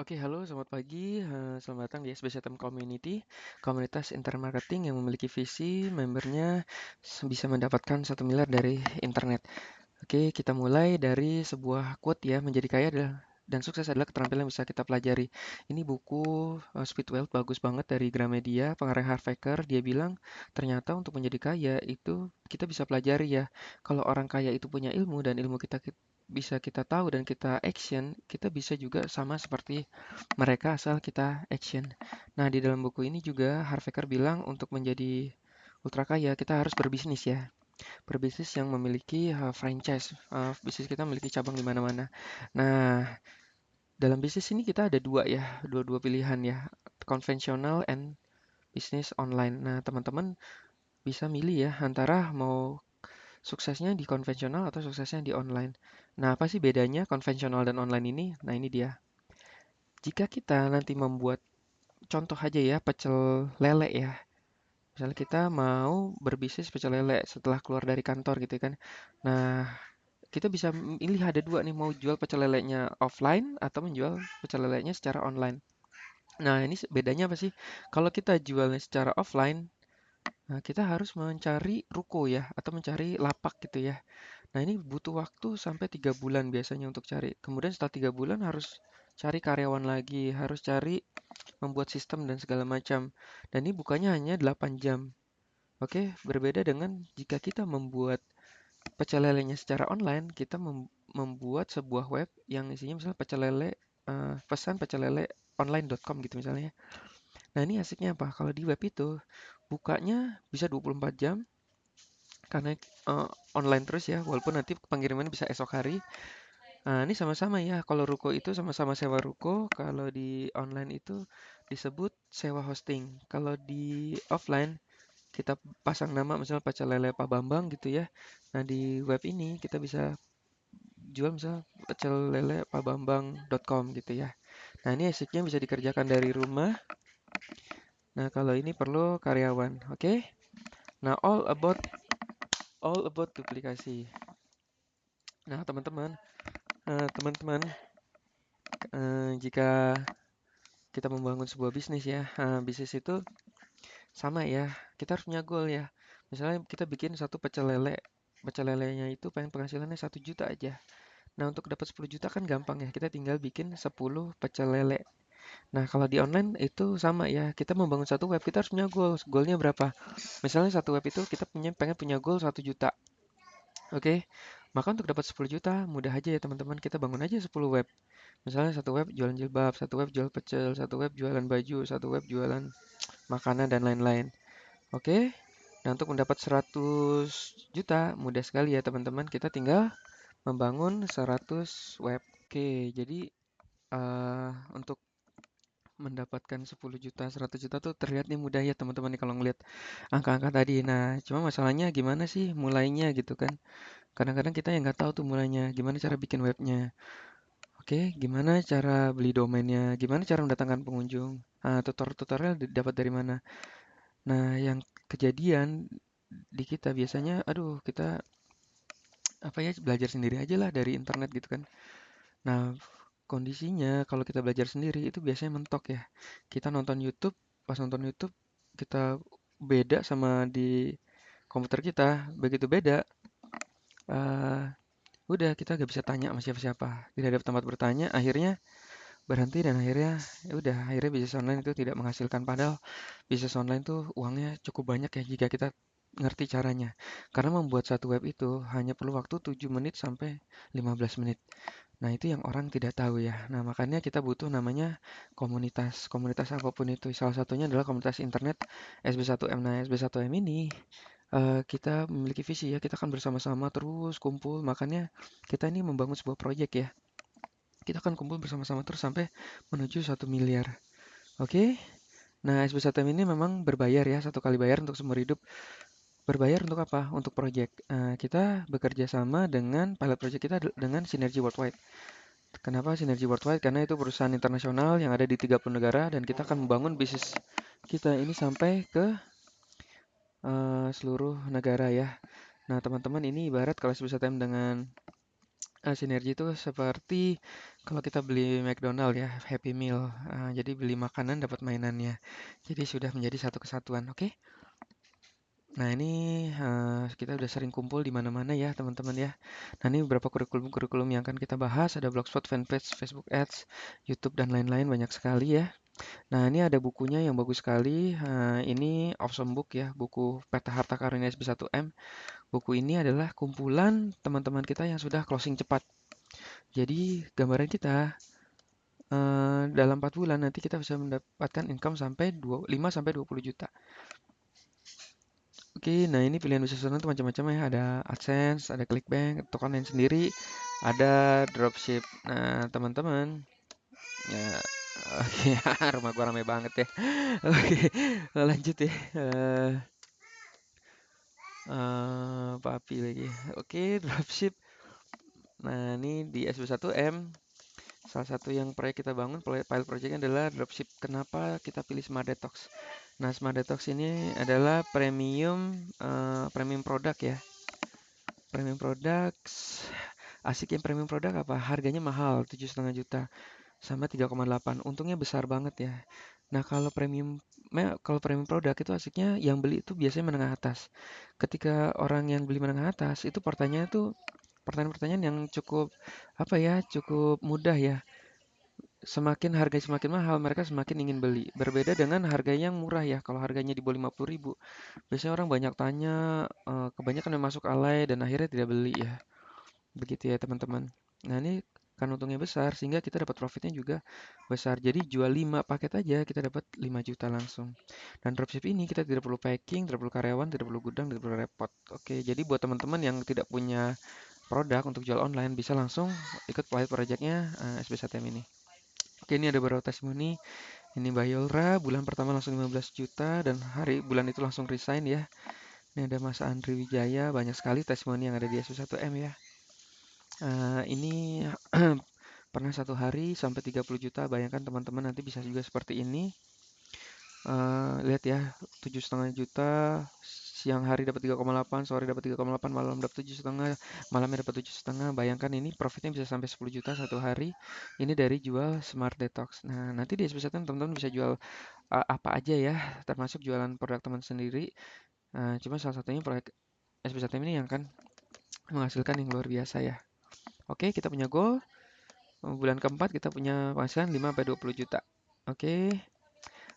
Oke, halo, selamat pagi. Selamat datang di SBSTM Community, komunitas internet marketing yang memiliki visi membernya bisa mendapatkan 1 miliar dari internet. Oke, kita mulai dari sebuah quote ya, menjadi kaya adalah dan sukses adalah keterampilan yang bisa kita pelajari. Ini buku Speed Wealth bagus banget dari Gramedia, pengarang Harvecker. Dia bilang ternyata untuk menjadi kaya itu kita bisa pelajari ya. Kalau orang kaya itu punya ilmu dan ilmu bisa kita tahu dan kita action, kita bisa juga sama seperti mereka asal kita action. Nah, di dalam buku ini juga Harvecker bilang untuk menjadi ultra kaya kita harus berbisnis ya. Berbisnis yang memiliki franchise. Bisnis kita memiliki cabang di mana-mana. Nah, dalam bisnis ini kita ada dua ya, dua-dua pilihan ya, konvensional and bisnis online. Nah, teman-teman bisa milih ya antara mau suksesnya di konvensional atau suksesnya di online. Nah, apa sih bedanya konvensional dan online ini? Nah, ini dia. Jika kita nanti membuat contoh aja ya, pecel lele ya. Misalnya kita mau berbisnis pecel lele setelah keluar dari kantor gitu kan. Nah, kita bisa milih ada dua nih, mau jual pecel lelenya offline atau menjual pecel lelenya secara online. Nah, ini bedanya apa sih? Kalau kita jualnya secara offline, nah kita harus mencari ruko ya, atau mencari lapak gitu ya. Nah, ini butuh waktu sampai 3 bulan biasanya untuk cari. Kemudian setelah 3 bulan harus cari karyawan lagi, harus cari membuat sistem dan segala macam. Dan ini bukannya hanya 8 jam. Oke, berbeda dengan jika kita membuat pecel lelenya secara online, kita membuat sebuah web yang isinya misalnya pecel lele, pesan pecel lele online.com gitu misalnya. Nah, ini asiknya apa? Kalau di web itu bukanya bisa 24 jam karena online terus ya, walaupun nanti pengiriman bisa esok hari. Nah, ini sama-sama ya. Kalau ruko itu sama-sama sewa ruko, kalau di online itu disebut sewa hosting. Kalau di offline kita pasang nama misalnya pecel lele Pak Bambang gitu ya. Nah, di web ini kita bisa jual misal pecel lele pakbambang.com gitu ya. Nah, ini asiknya bisa dikerjakan dari rumah. Nah, kalau ini perlu karyawan, oke? Nah, all about duplikasi. Nah, teman-teman, jika kita membangun sebuah bisnis ya, bisnis itu sama ya. Kita harus punya goal ya. Misalnya kita bikin satu pecel lele, pecel lelenya itu pengen penghasilannya 1 juta aja. Nah, untuk dapat 10 juta kan gampang ya. Kita tinggal bikin 10 pecel lele. Nah, kalau di online itu sama ya. Kita membangun satu web, kita harus punya goal. Goalnya berapa? Misalnya satu web itu kita pengen punya goal 1 juta. Oke, maka untuk dapat 10 juta mudah aja ya teman-teman. Kita bangun aja 10 web. Misalnya satu web jualan jilbab, satu web jual pecel, satu web jualan baju, satu web jualan makanan dan lain-lain. Oke, nah untuk mendapat 100 juta mudah sekali ya teman-teman. Kita tinggal membangun 100 web. Oke, jadi untuk mendapatkan 10 juta, 100 juta tuh terlihat nih mudah ya teman-teman nih kalau ngelihat angka-angka tadi. Nah, cuma masalahnya gimana sih mulainya gitu kan. Kadang-kadang kita yang nggak tahu tuh mulainya, gimana cara bikin webnya. Oke, gimana cara beli domainnya, gimana cara mendatangkan pengunjung. Tutorial dapat dari mana. Nah, yang kejadian di kita biasanya, aduh kita apa ya belajar sendiri aja lah dari internet gitu kan. Nah, kondisinya kalau kita belajar sendiri itu biasanya mentok ya. Kita nonton YouTube, pas nonton YouTube kita beda sama di komputer kita, begitu beda, eh udah kita gak bisa tanya sama siapa-siapa, tidak ada tempat bertanya, akhirnya berhenti dan akhirnya ya udah akhirnya bisnis online itu tidak menghasilkan padahal bisnis online tuh uangnya cukup banyak ya jika kita ngerti caranya. Karena membuat satu web itu hanya perlu waktu 7 menit sampai 15 menit. Nah, itu yang orang tidak tahu ya. Nah, makanya kita butuh namanya komunitas. Komunitas apapun itu. Salah satunya adalah komunitas internet SB1M. Nah, SB1M ini kita memiliki visi ya. Kita akan bersama-sama terus kumpul. Makanya kita ini membangun sebuah proyek ya. Kita akan kumpul bersama-sama terus sampai menuju 1 miliar. Oke? Nah, SB1M ini memang berbayar ya. Satu kali bayar untuk seumur hidup. Berbayar untuk apa? Untuk proyek. Kita bekerja sama dengan pilot project kita dengan Sinergi Worldwide. Kenapa Sinergi Worldwide? Karena itu perusahaan internasional yang ada di 30 negara dan kita akan membangun bisnis kita ini sampai ke seluruh negara ya. Nah, teman-teman ini ibarat kalau SBSTM dengan Sinergi itu seperti kalau kita beli McDonald ya, Happy Meal. Jadi beli makanan dapat mainannya. Jadi sudah menjadi satu kesatuan, oke? Nah, ini kita udah sering kumpul di mana-mana ya, teman-teman ya. Nah, ini beberapa kurikulum-kurikulum yang akan kita bahas. Ada Blogspot, fanpage, Facebook Ads, YouTube, dan lain-lain banyak sekali ya. Nah, ini ada bukunya yang bagus sekali. Ini Awesome Book ya, buku Peta Harta Karun SB1M. Buku ini adalah kumpulan teman-teman kita yang sudah closing cepat. Jadi, gambaran kita dalam 4 bulan nanti kita bisa mendapatkan income sampai 5 sampai 20 juta. Oke, nah ini pilihan bisnis owner tuh macam-macam ya. Ada AdSense, ada ClickBank, token lain sendiri, ada dropship. Nah, teman-teman, ya, oke, rumah gua rame banget ya. Oke, lanjut ya. Papi lagi. Oke, dropship. Nah, ini di SB1M, salah satu yang proyek kita bangun, pilot projectnya adalah dropship. Kenapa kita pilih Smart Detox? Nah, Smart Detox ini adalah premium produk ya. Premium products, asik yang premium produk apa? Harganya mahal, 7,5 juta sama 3,8. Untungnya besar banget ya. Nah, kalau premium produk itu asiknya yang beli itu biasanya menengah atas. Ketika orang yang beli menengah atas itu pertanyaan-pertanyaan yang cukup apa ya, cukup mudah ya. Semakin harga semakin mahal, mereka semakin ingin beli. Berbeda dengan harganya yang murah ya. Kalau harganya di bawah 50 ribu, biasanya orang banyak tanya, kebanyakan yang masuk alay dan akhirnya tidak beli ya. Begitu ya teman-teman. Nah ini kan untungnya besar sehingga kita dapat profitnya juga besar. Jadi jual 5 paket aja kita dapat 5 juta langsung. Dan dropship ini kita tidak perlu packing, tidak perlu karyawan, tidak perlu gudang, tidak perlu repot. Oke, jadi buat teman-teman yang tidak punya produk untuk jual online bisa langsung ikut pilot projectnya SB1M ini. Oke, ini ada beberapa testimoni. Ini Mbak Yolra, bulan pertama langsung 15 juta dan bulan itu langsung resign ya. Ini ada Mas Andri Wijaya, banyak sekali testimoni yang ada di SB1M ya. Ini pernah satu hari sampai 30 juta. Bayangkan teman-teman nanti bisa juga seperti ini. Lihat ya, 7,5 juta. Siang hari dapat 3,8, sore dapat 3,8, malam dapat 7,5, malamnya dapat 7,5. Bayangkan ini profitnya bisa sampai 10 juta satu hari. Ini dari jual Smart Detox. Nah, nanti di SB1 teman-teman bisa jual apa aja ya, termasuk jualan produk teman sendiri. Cuma salah satunya proyek SB1 ini yang kan menghasilkan yang luar biasa ya. Oke, kita punya goal. Bulan keempat kita punya penghasilan 5-20 juta. Oke.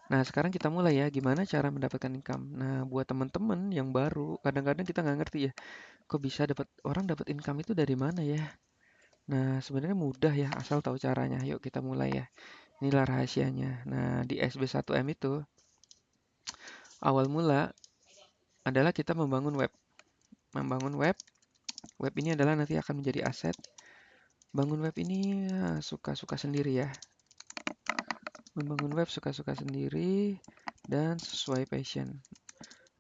Nah, sekarang kita mulai ya, gimana cara mendapatkan income. Nah, buat teman-teman yang baru, kadang-kadang kita nggak ngerti ya, kok bisa orang dapat income itu dari mana ya? Nah, sebenarnya mudah ya, asal tahu caranya. Yuk kita mulai ya. Inilah rahasianya. Nah, di SB1M itu, awal mula adalah kita membangun web. Membangun web, web ini adalah nanti akan menjadi aset. Bangun web ini suka-suka sendiri ya. Membangun web suka-suka sendiri dan sesuai passion.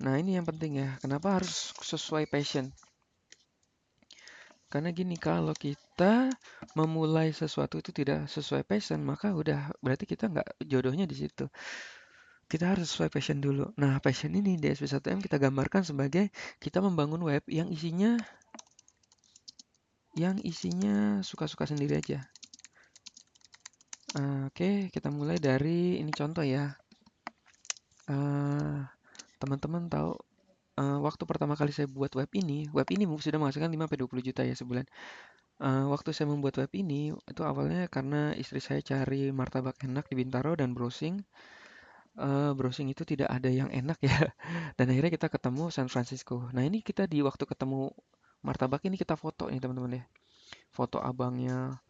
Nah, ini yang penting ya. Kenapa harus sesuai passion? Karena gini, kalau kita memulai sesuatu itu tidak sesuai passion, maka udah berarti kita nggak jodohnya di situ. Kita harus sesuai passion dulu. Nah, passion ini di SP1M kita gambarkan sebagai kita membangun web yang isinya suka-suka sendiri aja. Oke, kita mulai dari ini contoh ya. Teman-teman tahu waktu pertama kali saya buat web ini sudah menghasilkan 5-20 juta ya sebulan. Waktu saya membuat web ini, itu awalnya karena istri saya cari martabak enak di Bintaro dan browsing. Browsing itu tidak ada yang enak ya. Dan akhirnya kita ketemu San Francisco. Nah ini kita di waktu ketemu martabak ini kita foto nih teman-teman ya. Foto abangnya,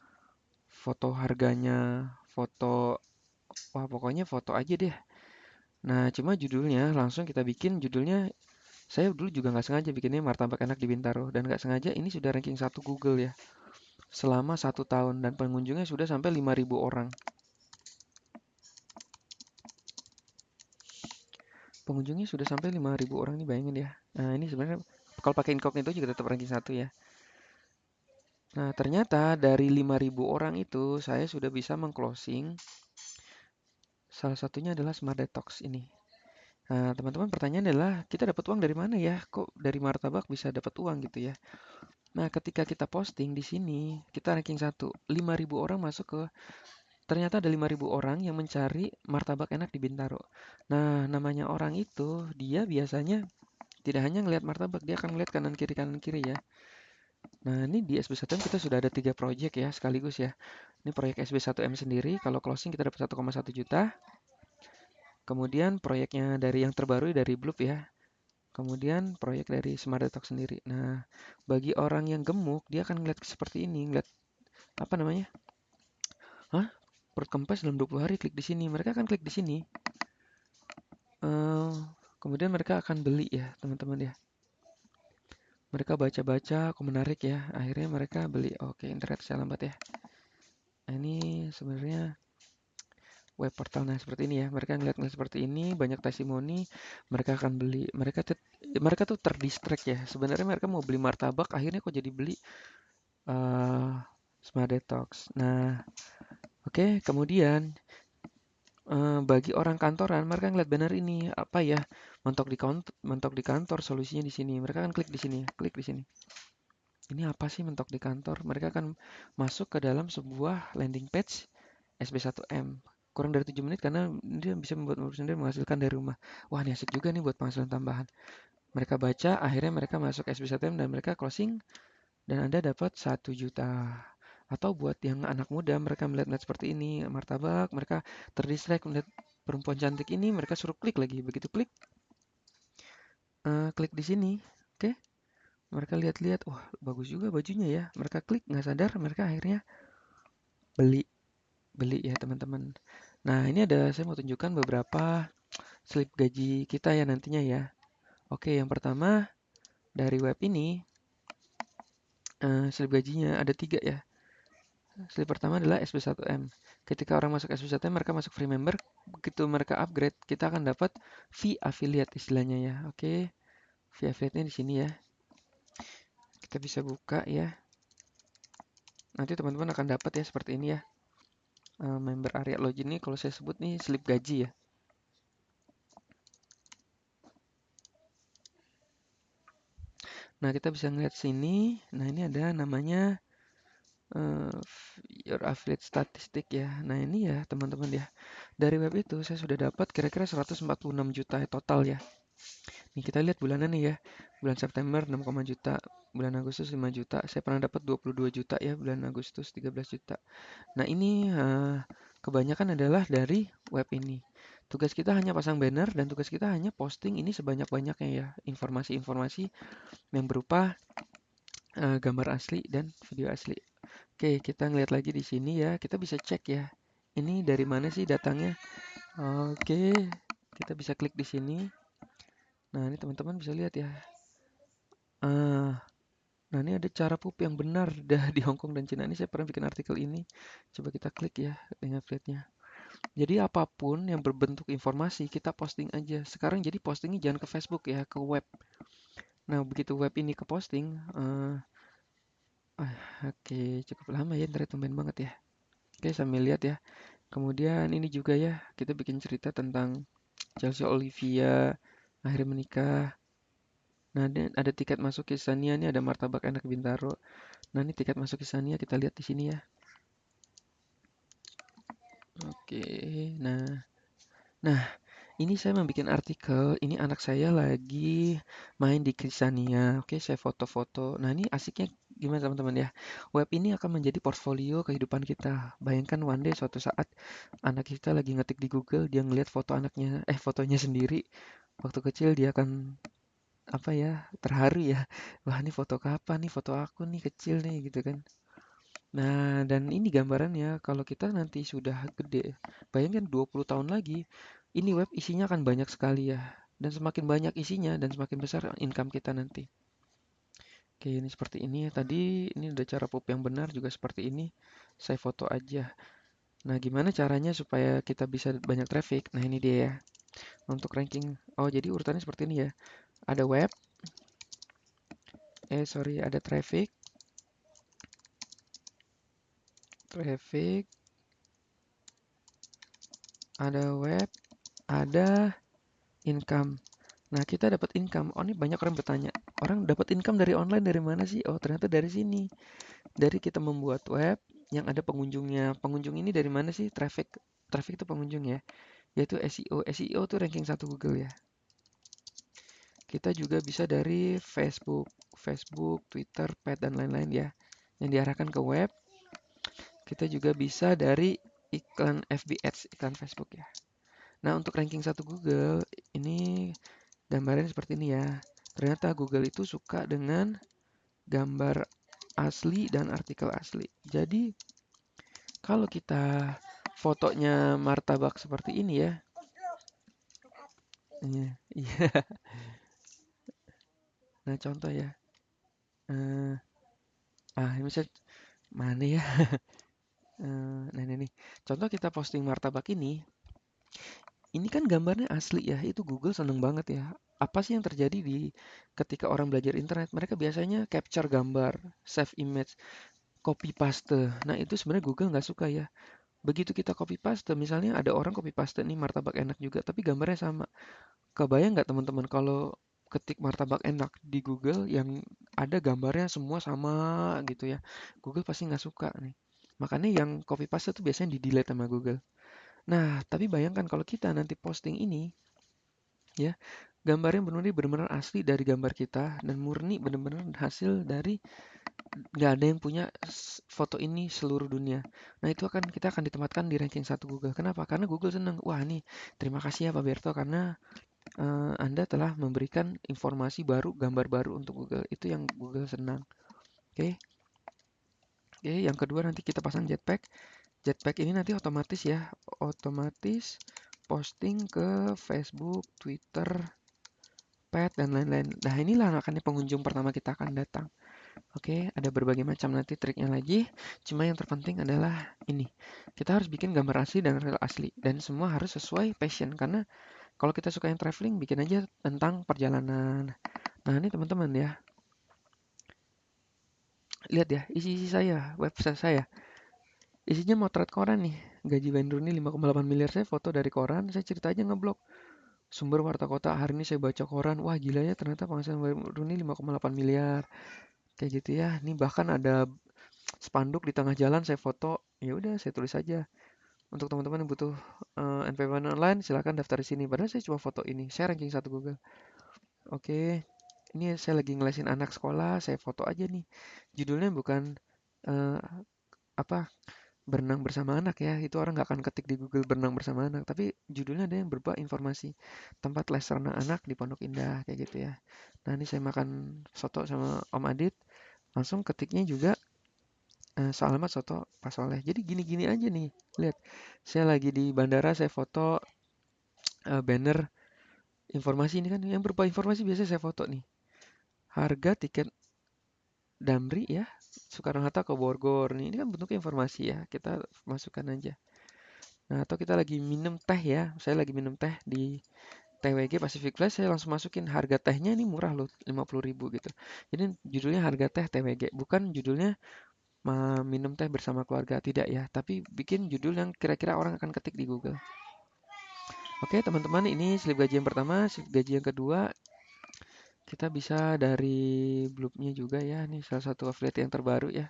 foto harganya, wah pokoknya foto aja deh. Nah cuma judulnya langsung kita bikin judulnya. Saya dulu juga nggak sengaja bikinnya martabak enak di Bintaro dan nggak sengaja ini sudah ranking 1 Google ya selama 1 tahun dan pengunjungnya sudah sampai 5.000 orang. Pengunjungnya sudah sampai 5.000 orang nih bayangin ya. Nah ini sebenarnya kalau pakai incognito juga tetap ranking 1 ya. Nah ternyata dari 5.000 orang itu saya sudah bisa mengclosing. Salah satunya adalah Smart Detox ini. Nah teman-teman pertanyaan adalah kita dapat uang dari mana ya? Kok dari martabak bisa dapat uang gitu ya? Nah, ketika kita posting di sini, kita ranking 1, 5.000 orang masuk ke ternyata ada 5.000 orang yang mencari martabak enak di Bintaro. Nah, namanya orang itu, dia biasanya tidak hanya ngelihat martabak, dia akan melihat kanan kiri ya. Nah, ini di SB1M kita sudah ada 3 proyek ya sekaligus ya. Ini proyek SB1M sendiri, kalau closing kita dapat 1,1 juta. Kemudian proyeknya dari yang terbaru dari Bloop ya. Kemudian proyek dari Smart Detox sendiri. Nah, bagi orang yang gemuk, dia akan ngeliat seperti ini, ngeliat apa namanya? Hah? Perut kempes dalam 20 hari, klik di sini. Mereka akan klik di sini. Eh, kemudian mereka akan beli ya, teman-teman ya. Mereka baca-baca, kok menarik ya. Akhirnya mereka beli. Oke, internet saya lambat ya. Nah, ini sebenarnya web portal. Nah, seperti ini ya. Mereka ngeliat-ngeliat seperti ini, banyak testimoni, mereka akan beli. Mereka tuh terdistract ya. Sebenarnya mereka mau beli martabak, akhirnya kok jadi beli eh Smart Detox. Nah, oke, kemudian bagi orang kantoran, mereka ngeliat banner ini apa ya? Mentok di kantor, solusinya di sini. Mereka akan klik di sini, klik di sini. Ini apa sih mentok di kantor? Mereka akan masuk ke dalam sebuah landing page SB1M. Kurang dari 7 menit karena dia bisa membuat urusan sendiri menghasilkan dari rumah. Wah, ini asik juga nih buat penghasilan tambahan. Mereka baca, akhirnya mereka masuk SB1M dan mereka closing dan Anda dapat 1 juta. Atau buat yang anak muda, mereka melihat-lihat seperti ini, martabak, mereka terdistract melihat perempuan cantik ini, mereka suruh klik lagi. Begitu klik, klik di sini. Oke, mereka lihat-lihat, wah bagus juga bajunya ya. Mereka klik, nggak sadar, mereka akhirnya beli, beli ya teman-teman. Nah, ini saya mau tunjukkan beberapa slip gaji kita ya nantinya ya. Oke, yang pertama dari web ini, slip gajinya ada 3 ya. Slide pertama adalah SB1M. Ketika orang masuk SB1M, mereka masuk free member. Begitu mereka upgrade, kita akan dapat fee affiliate istilahnya ya. Oke, fee affiliate-nya di sini ya. Kita bisa buka ya. Nanti teman-teman akan dapat ya seperti ini ya. Member area login ini kalau saya sebut nih slip gaji ya. Nah, kita bisa ngeliat sini. Nah, ini ada namanya uh, your affiliate statistik ya. Nah, ini ya teman-teman ya. Dari web itu saya sudah dapat kira-kira 146 juta total ya. Nih kita lihat bulanan nih ya. Bulan September 6, juta, bulan Agustus 5 juta. Saya pernah dapat 22 juta ya bulan Agustus 13 juta. Nah, ini kebanyakan adalah dari web ini. Tugas kita hanya pasang banner dan tugas kita hanya posting ini sebanyak-banyaknya ya. Informasi-informasi yang berupa gambar asli dan video asli. Oke, kita ngeliat lagi di sini ya. Kita bisa cek ya. Ini dari mana sih datangnya? Oke, kita bisa klik di sini. Nah, ini teman-teman bisa lihat ya. Ah, nah ini ada cara pup yang benar dah di Hong Kong dan Cina. Ini saya pernah bikin artikel ini. Coba kita klik ya dengan affiliate-nya. Jadi apapun yang berbentuk informasi kita posting aja. Sekarang jadi postingnya jangan ke Facebook ya, ke web. Nah begitu web ini ke posting, oke cukup lama ya, internet tumben banget ya. Oke sambil lihat ya. Kemudian ini juga ya, kita bikin cerita tentang Chelsea Olivia akhirnya menikah. Nah, ada tiket masuk ke Sania nih, ada martabak enak Bintaro. Nah, ini tiket masuk ke Sania kita lihat di sini ya. Oke, nah, nah ini saya membuat artikel. Ini anak saya lagi main di Kisania. Oke, saya foto-foto. Nah, ini asiknya gimana teman-teman ya? Web ini akan menjadi portfolio kehidupan kita. Bayangkan one day suatu saat anak kita lagi ngetik di Google, dia ngelihat fotonya sendiri. Waktu kecil dia akan apa ya terharu ya, wah ini foto kapan nih, foto aku nih kecil nih gitu kan. Nah dan ini gambarannya kalau kita nanti sudah gede, bayangkan 20 tahun lagi ini web isinya akan banyak sekali ya, dan semakin banyak isinya dan semakin besar income kita nanti. Oke, ini seperti ini ya tadi. Ini udah cara pop yang benar juga seperti ini, saya foto aja. Nah gimana caranya supaya kita bisa banyak traffic? Nah ini dia ya, untuk ranking. Oh jadi urutannya seperti ini ya, ada web, ada traffic, ada web, ada income. Nah, kita dapat income. Oh, ini banyak orang bertanya, orang dapat income dari online dari mana sih? Oh, ternyata dari sini. Dari kita membuat web yang ada pengunjungnya. Pengunjung ini dari mana sih? Traffic. Traffic itu pengunjung ya. Yaitu SEO. SEO itu ranking 1 Google ya. Kita juga bisa dari Facebook, Twitter, Pet, dan lain-lain ya. Yang diarahkan ke web. Kita juga bisa dari iklan FB Ads, iklan Facebook ya. Nah, untuk ranking 1 Google, ini gambarnya seperti ini ya. Ternyata Google itu suka dengan gambar asli dan artikel asli. Jadi, kalau kita fotonya martabak seperti ini ya. Iya, iya. Nah, contoh ya. Eh, ini bisa mana ya? Nah, ini nih. Contoh kita posting martabak ini kan gambarnya asli ya. Itu Google seneng banget ya. Apa sih yang terjadi ketika orang belajar internet? Mereka biasanya capture gambar, save image, copy paste. Nah, itu sebenarnya Google nggak suka ya. Begitu kita copy paste, misalnya ada orang copy paste nih martabak enak juga, tapi gambarnya sama. Kebayang nggak teman-teman kalau ketik martabak enak di Google yang ada gambarnya semua sama gitu ya. Google pasti nggak suka nih. Makanya yang copy paste itu biasanya di delete sama Google. Nah, tapi bayangkan kalau kita nanti posting ini ya, gambarnya benar-benar asli dari gambar kita dan murni benar-benar hasil dari nggak ada yang punya foto ini seluruh dunia. Nah, itu kita akan ditempatkan di ranking 1 Google. Kenapa? Karena Google senang. Wah, nih terima kasih ya Pak Berto karena Anda telah memberikan informasi baru, gambar baru untuk Google. Itu yang Google senang. Oke. Oke, yang kedua nanti kita pasang Jetpack. Jetpack ini nanti otomatis ya, otomatis posting ke Facebook, Twitter, Pet, dan lain-lain. Nah, inilah makanya pengunjung pertama kita akan datang. Oke, ada berbagai macam nanti triknya lagi. Cuma yang terpenting adalah ini. Kita harus bikin gambar asli dan real asli. Dan semua harus sesuai passion. Karena kalau kita suka yang traveling, bikin aja tentang perjalanan. Nah, ini teman-teman ya. Lihat ya, isi-isi saya, website saya. Isinya motret koran nih. Gaji Wayne Rooney 5,8 miliar. Saya foto dari koran, saya cerita aja ngeblog. Sumber Warta Kota, hari ini saya baca koran. Wah, gila ya ternyata penghasilan Wayne Rooney 5,8 miliar. Kayak gitu ya. Ini bahkan ada spanduk di tengah jalan saya foto. Ya udah, saya tulis aja. Untuk teman-teman yang butuh NPWP online, silahkan daftar di sini. Padahal saya cuma foto ini. Saya ranking 1 Google. Oke. Ini saya lagi ngelesin anak sekolah, saya foto aja nih. Judulnya bukan eh, apa berenang bersama anak ya. Itu orang nggak akan ketik di Google berenang bersama anak, tapi judulnya ada yang berupa informasi tempat les renang anak di Pondok Indah kayak gitu ya. Nah, ini saya makan soto sama Om Adit, langsung ketiknya juga sealamat soto Pak Soleh. Jadi gini-gini aja nih. Lihat, saya lagi di bandara, saya foto banner informasi ini kan yang berupa informasi biasa saya foto nih. Harga tiket Damri ya, Soekarno-Hatta ke Bogor nih. Ini kan bentuknya informasi ya. Kita masukkan aja. Nah, atau kita lagi minum teh ya. Saya lagi minum teh di TWG Pacific Place, saya langsung masukin harga tehnya ini murah loh, 50.000 gitu. Jadi judulnya harga teh TWG, bukan judulnya minum teh bersama keluarga, tidak ya. Tapi bikin judul yang kira-kira orang akan ketik di Google. Oke, teman-teman, ini slip gaji yang pertama, slip gaji yang kedua. Kita bisa dari Bloopnya juga ya, ini salah satu affiliate yang terbaru ya.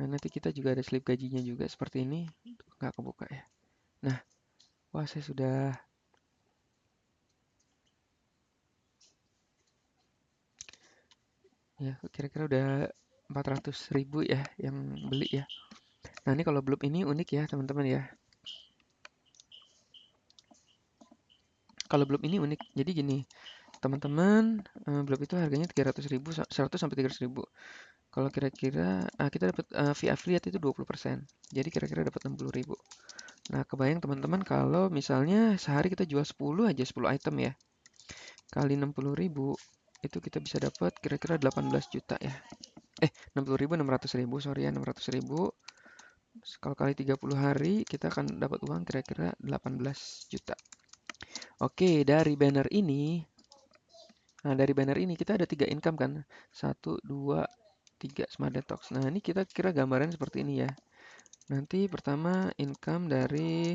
Nah, nanti kita juga ada slip gajinya juga seperti ini. Nggak kebuka ya. Nah, wah saya sudah ya kira-kira udah 400.000 ya yang beli ya. Nah, ini kalau Bloop ini unik ya teman-teman ya. Kalau Bloop ini unik. Jadi gini, teman-teman, Bloop itu harganya 300.000, 100 sampai 300.000. Kalau kira-kira kita dapat fee affiliate itu 20%. Jadi kira-kira dapat 60.000. Nah, kebayang teman-teman kalau misalnya sehari kita jual 10 aja, 10 item ya. Kali 60.000, itu kita bisa dapat kira-kira 18 juta ya. 60.000, 600.000, sorry ya, 600.000. Kalau kali 30 hari, kita akan dapat uang kira-kira 18 juta. Oke, dari banner ini kita ada 3 income kan. 1, 2, 3 Smart Detox. Nah, ini kita kira gambaran seperti ini ya. Nanti pertama income dari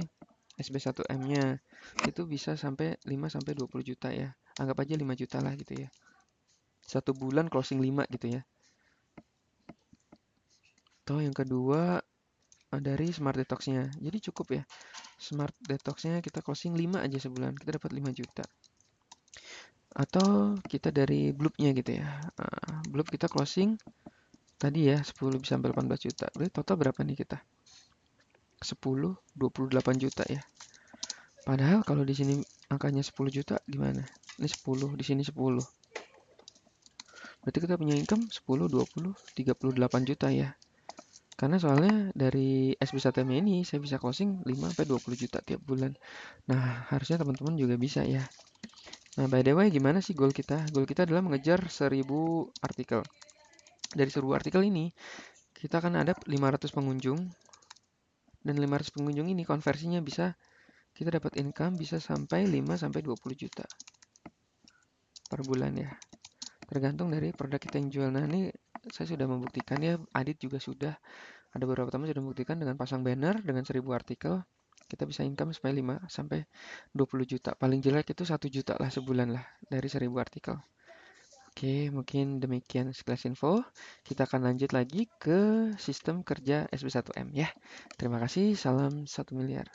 SB1M-nya itu bisa sampai 5 sampai 20 juta ya. Anggap aja 5 juta lah gitu ya. 1 bulan closing 5 gitu ya. Atau yang kedua dari Smart Detox-nya. Jadi cukup ya. Smart Detox-nya kita closing 5 aja sebulan. Kita dapat 5 juta. Atau kita dari Bloop-nya gitu ya. Bloop kita closing tadi ya 10 bisa sampai 18 juta. Berarti total berapa nih kita? 10, 28 juta ya. Padahal kalau di sini angkanya 10 juta gimana? Ini 10, di sini 10. Berarti kita punya income 10, 20, 38 juta ya. Karena soalnya dari SB1M ini saya bisa closing 5 sampai 20 juta tiap bulan. Nah, harusnya teman-teman juga bisa ya. Nah, by the way, gimana sih goal kita? Goal kita adalah mengejar 1000 artikel. Dari 1000 artikel ini, kita akan ada 500 pengunjung. Dan 500 pengunjung ini konversinya bisa kita dapat income bisa sampai 5 sampai 20 juta per bulan ya. Tergantung dari produk kita yang jual. Nah, ini saya sudah membuktikan ya, Adit juga sudah. Ada beberapa teman sudah membuktikan dengan pasang banner dengan 1000 artikel kita bisa income sampai 5 sampai 20 juta. Paling jelek itu 1 juta lah sebulan lah dari 1000 artikel. Oke, mungkin demikian sekilas info. Kita akan lanjut lagi ke sistem kerja SB1M ya. Terima kasih, salam 1 miliar.